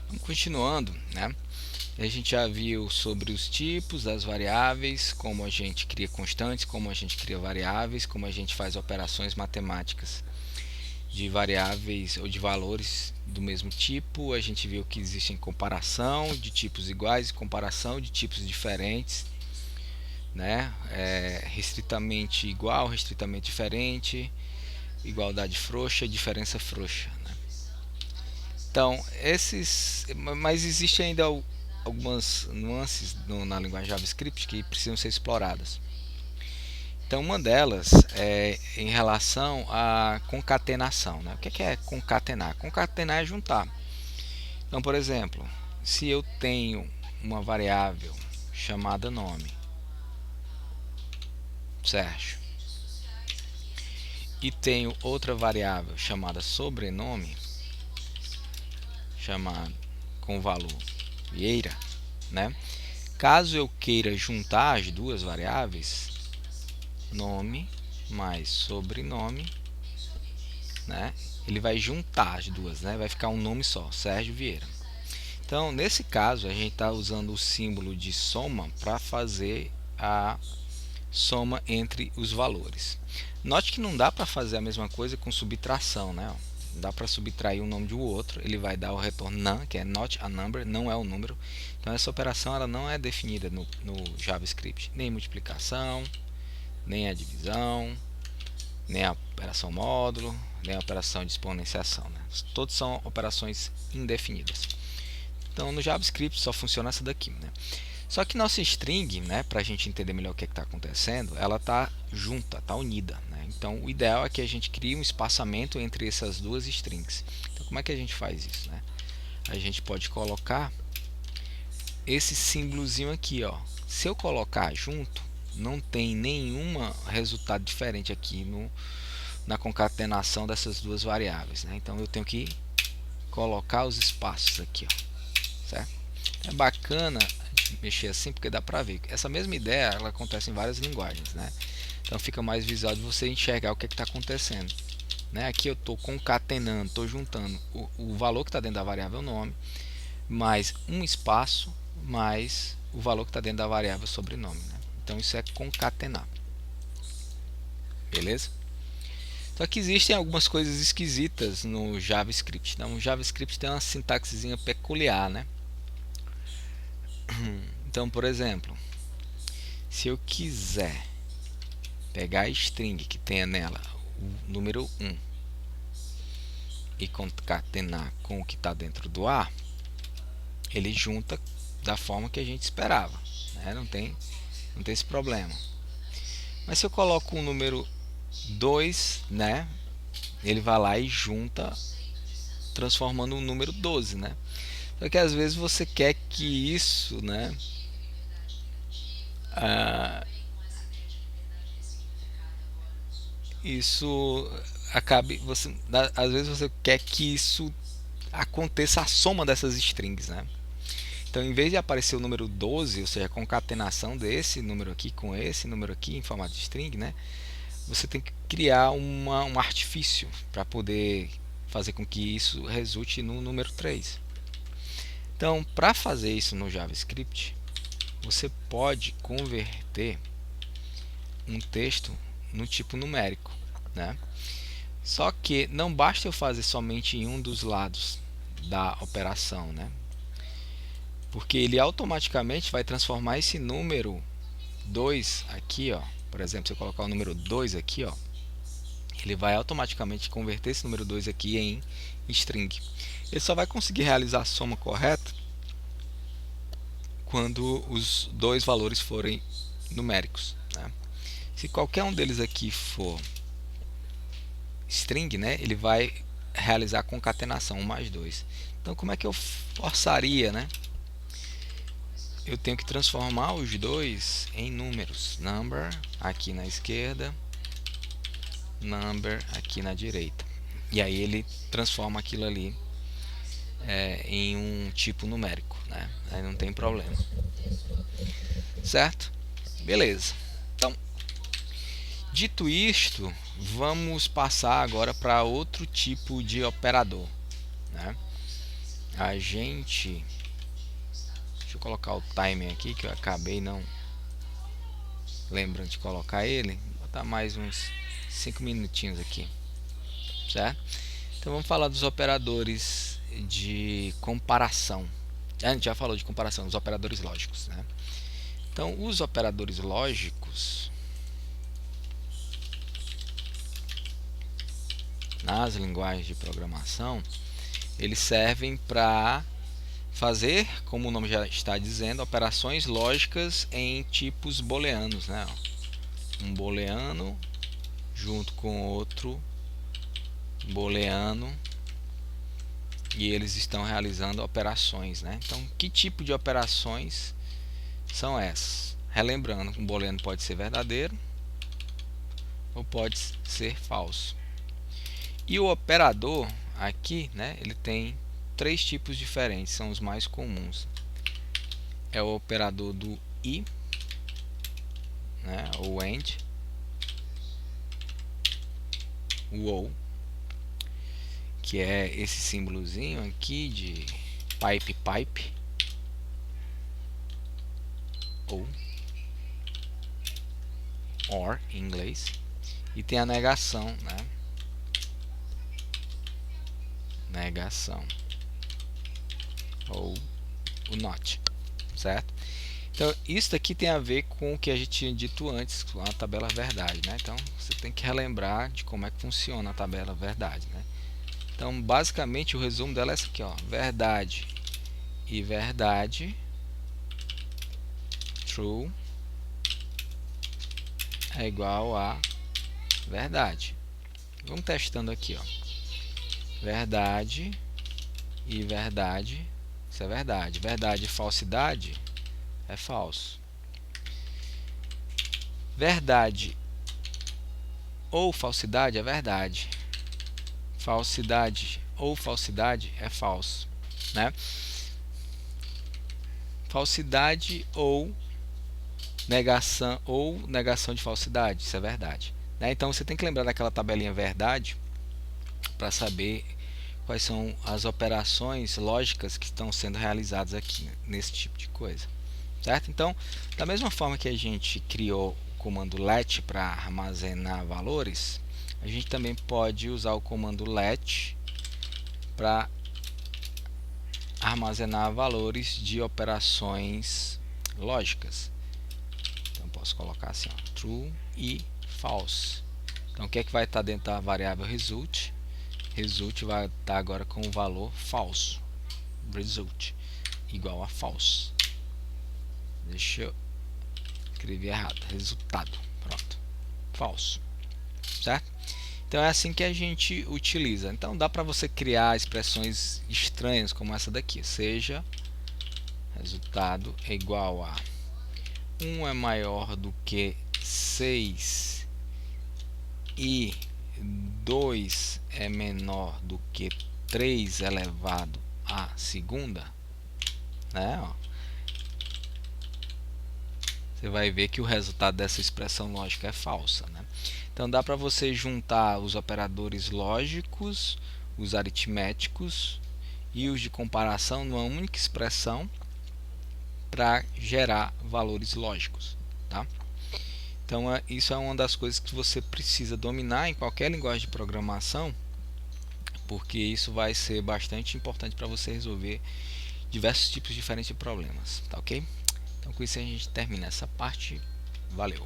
Vamos continuando, né? A gente já viu sobre os tipos das variáveis, como a gente cria constantes, como a gente cria variáveis, como a gente faz operações matemáticas de variáveis ou de valores do mesmo tipo. A gente viu que existe comparação de tipos iguais e comparação de tipos diferentes, né? Restritamente igual, restritamente diferente, igualdade frouxa, diferença frouxa, né? Então, mas existe ainda algumas nuances na linguagem JavaScript que precisam ser exploradas. Então, uma delas é em relação à concatenação, né? O que é concatenar? Concatenar é juntar. Então, por exemplo, se eu tenho uma variável chamada nome, Sérgio, e tenho outra variável chamada sobrenome, chamada com valor Vieira, né? Caso eu queira juntar as duas variáveis, nome mais sobrenome, né? Ele vai juntar as duas, né? Vai ficar um nome só, Sérgio Vieira. Então, nesse caso, a gente está usando o símbolo de soma para fazer a soma entre os valores. Note que não dá para fazer a mesma coisa com subtração, né? Não dá para subtrair um nome de um outro, ele vai dar o retorno none, que é not a number, não é o número. Então essa operação ela não é definida no JavaScript, nem multiplicação, nem a divisão, nem a operação módulo, nem a operação de exponenciação, né? Todos são operações indefinidas. Então no JavaScript só funciona essa daqui, né? Só que nossa string, né, para a gente entender melhor o que está acontecendo, ela está junta, está unida, né? Então o ideal é que a gente crie um espaçamento entre essas duas strings. Então como é que a gente faz isso, né? A gente pode colocar esse símbolozinho aqui, ó. Se eu colocar junto, não tem nenhum resultado diferente aqui na concatenação dessas duas variáveis, né? Então eu tenho que colocar os espaços aqui, ó, certo? É bacana mexer assim porque dá pra ver. Essa mesma ideia ela acontece em várias linguagens, né? Então fica mais visual de você enxergar o que está acontecendo, né? Aqui eu estou concatenando, estou juntando o valor que está dentro da variável nome mais um espaço mais o valor que está dentro da variável sobrenome, né? Então isso é concatenar, beleza? Só que existem algumas coisas esquisitas no JavaScript. Então, o JavaScript tem uma sintaxezinha peculiar, né? Então, por exemplo, se eu quiser pegar a string que tenha nela o número 1 e concatenar com o que está dentro do A, ele junta da forma que a gente esperava, né? Não tem esse problema. Mas se eu coloco o número 2, né, ele vai lá e junta, transformando o número 12, né? Só que às vezes você quer que isso, né, ah, isso acabe, às vezes você quer que isso aconteça a soma dessas strings, né? Então, em vez de aparecer o número 12, ou seja, a concatenação desse número aqui com esse número aqui em formato de string, né? Você tem que criar um artifício para poder fazer com que isso resulte no número 3. Então, para fazer isso no JavaScript, você pode converter um texto no tipo numérico, né? Só que não basta eu fazer somente em um dos lados da operação, né? Porque ele automaticamente vai transformar esse número 2 aqui, ó. Por exemplo, se eu colocar o número 2 aqui, ó, ele vai automaticamente converter esse número 2 aqui em string. Ele só vai conseguir realizar a soma correta quando os dois valores forem numéricos, né? Se qualquer um deles aqui for string, né, ele vai realizar a concatenação 1 mais 2. Então, como é que eu forçaria, né? Eu tenho que transformar os dois em números. Number aqui na esquerda, number aqui na direita. E aí ele transforma aquilo ali em um tipo numérico, né? Aí não tem problema, certo? Beleza. Então, dito isto, vamos passar agora para outro tipo de operador, né? a gente... Deixa eu colocar o timer aqui, que eu acabei não lembrando de colocar ele. Vou botar mais uns 5 minutinhos aqui, certo? Então vamos falar dos operadores de comparação. A gente já falou de comparação, dos operadores lógicos, né? Então os operadores lógicos nas linguagens de programação, eles servem para fazer, como o nome já está dizendo, operações lógicas em tipos booleanos, né? Um booleano junto com outro booleano, e eles estão realizando operações, né? Então, que tipo de operações são essas? Relembrando, um booleano pode ser verdadeiro ou pode ser falso. E o operador aqui, né, ele tem 3 tipos diferentes, são os mais comuns. É o operador do i, né, o AND, o OR, que é esse símbolozinho aqui de pipe, ou OR em inglês, e tem a negação, né? Negação, ou o not, certo? Então isso aqui tem a ver com o que a gente tinha dito antes, com a tabela verdade, né? Então você tem que relembrar de como é que funciona a tabela verdade, né? Então basicamente o resumo dela é esse aqui, ó: verdade e verdade, true, é igual a verdade. Vamos testando aqui, ó: verdade e verdade, isso é verdade. Verdade e falsidade é falso. Verdade ou falsidade é verdade. Falsidade ou falsidade é falso, né? Falsidade ou negação de falsidade, isso é verdade, né? Então você tem que lembrar daquela tabelinha verdade para saber quais são as operações lógicas que estão sendo realizadas aqui nesse tipo de coisa, certo? Então, da mesma forma que a gente criou o comando let para armazenar valores, a gente também pode usar o comando let para armazenar valores de operações lógicas. Então posso colocar assim, ó, true e false. Então o que é que vai estar dentro da variável result? Result vai estar agora com o valor falso. Result igual a false. Deixa eu escrever errado. Resultado. Pronto. Falso. Certo? Então é assim que a gente utiliza. Então dá para você criar expressões estranhas como essa daqui. Seja resultado é igual a 1 é maior do que 6 e 2 é menor do que 3 elevado à segunda, né? Ó, você vai ver que o resultado dessa expressão lógica é falsa, né? Então dá para você juntar os operadores lógicos, os aritméticos e os de comparação numa única expressão para gerar valores lógicos, tá? Então isso é uma das coisas que você precisa dominar em qualquer linguagem de programação, porque isso vai ser bastante importante para você resolver diversos tipos diferentes de problemas, tá ok? Então com isso a gente termina essa parte. Valeu!